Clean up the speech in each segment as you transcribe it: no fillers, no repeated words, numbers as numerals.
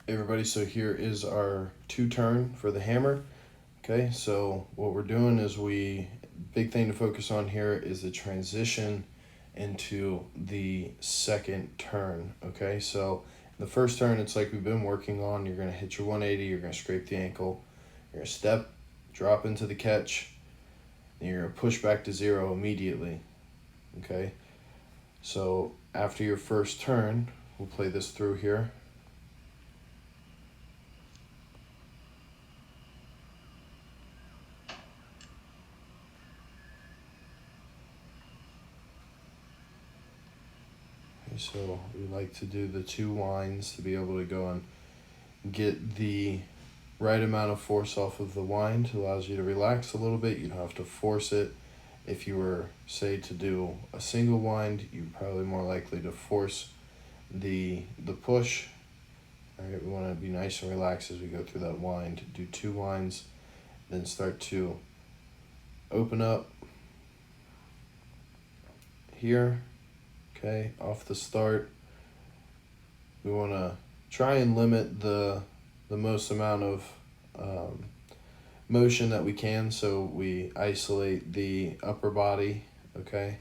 Hey everybody, so here is our 2-turn for the hammer. Okay, so what we're doing is big thing to focus on here is the transition into the second turn. Okay, so the first turn, it's like we've been working on. You're going to hit your 180, you're going to scrape the ankle, you're going to step, drop into the catch, and you're going to push back to 0 immediately. Okay, so after your first turn, we'll play this through here. So we like to do the 2 winds to be able to go and get the right amount of force off of the wind. It allows you to relax a little bit. You don't have to force it. If you were, say, to do a single wind, you're probably more likely to force the push. All right, we want to be nice and relaxed as we go through that wind. Do 2 winds, then start to open up here. Okay, off the start, we want to try and limit the most amount of motion that we can, so we isolate the upper body. Okay,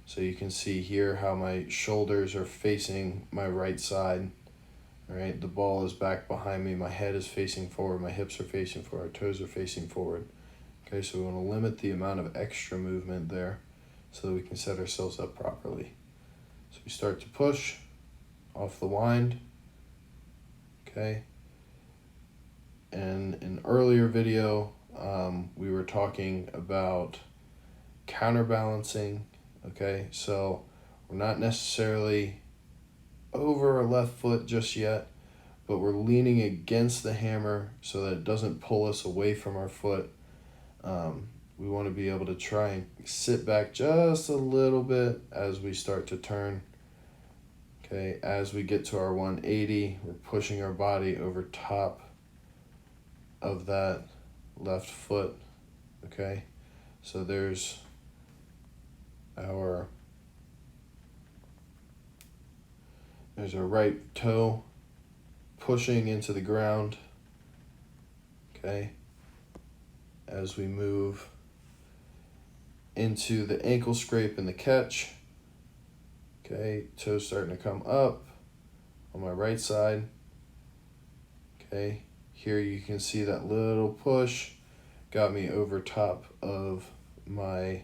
so you can see here how my shoulders are facing my right side. All right, the ball is back behind me, my head is facing forward, my hips are facing forward, toes are facing forward. Okay, so we want to limit the amount of extra movement there so that we can set ourselves up properly. So we start to push off the wind. Okay, and in an earlier video, we were talking about counterbalancing. Okay, so we're not necessarily over our left foot just yet, but we're leaning against the hammer so that it doesn't pull us away from our foot. We want to be able to try and sit back just a little bit as we start to turn. Okay, as we get to our 180, we're pushing our body over top of that left foot. Okay, so there's our right toe pushing into the ground. Okay, as we move into the ankle scrape and the catch. Okay, toes starting to come up on my right side. Okay, here you can see that little push got me over top of my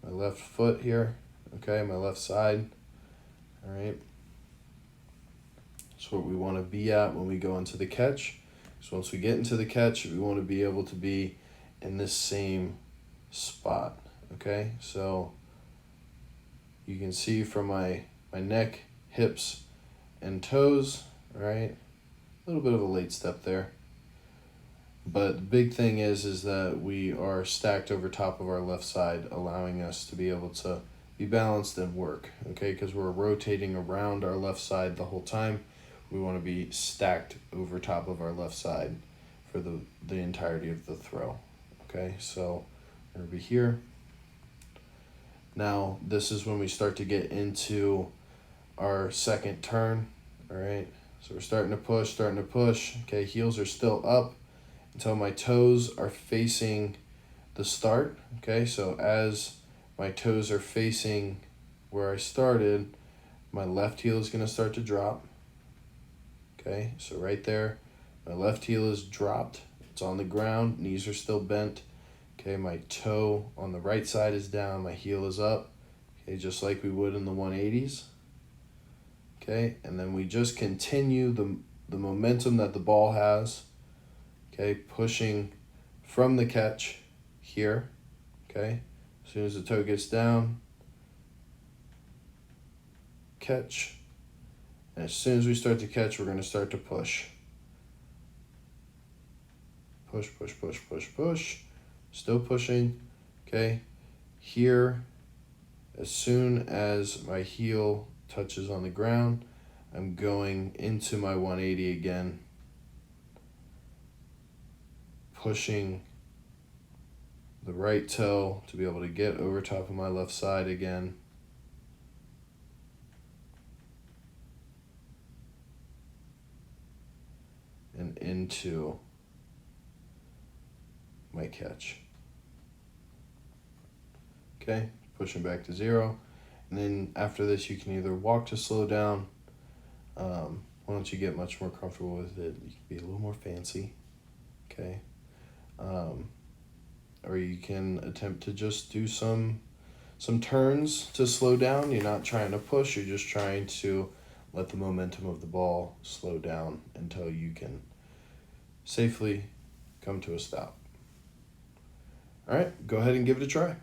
left foot here. Okay, my left side. All right, that's what we want to be at when we go into the catch. So once we get into the catch, we want to be able to be in this same spot. Okay, so you can see from my neck, hips, and toes. All right, a little bit of a late step there. But the big thing is that we are stacked over top of our left side, allowing us to be able to be balanced and work. Okay, because we're rotating around our left side the whole time. We want to be stacked over top of our left side for the entirety of the throw. Okay, so we're going to be here. Now, this is when we start to get into our second turn. All right, so we're starting to push. Okay, heels are still up until my toes are facing the start. Okay, so as my toes are facing where I started, my left heel is going to start to drop. Okay, so right there, my left heel is dropped. It's on the ground, knees are still bent. Okay, my toe on the right side is down, my heel is up. Okay, just like we would in the 180s. Okay, and then we just continue the momentum that the ball has. Okay, pushing from the catch here. Okay, as soon as the toe gets down, catch. And as soon as we start to catch, we're going to start to push. Push, push, push, push, push. Still pushing. Okay, here, as soon as my heel touches on the ground, I'm going into my 180 again. Pushing the right toe to be able to get over top of my left side again. into my catch. Okay, pushing back to 0. And then after this, you can either walk to slow down. Once you get much more comfortable with it, you can be a little more fancy. Okay. Or you can attempt to just do some turns to slow down. You're not trying to push, you're just trying to let the momentum of the ball slow down until you can safely come to a stop. All right, go ahead and give it a try.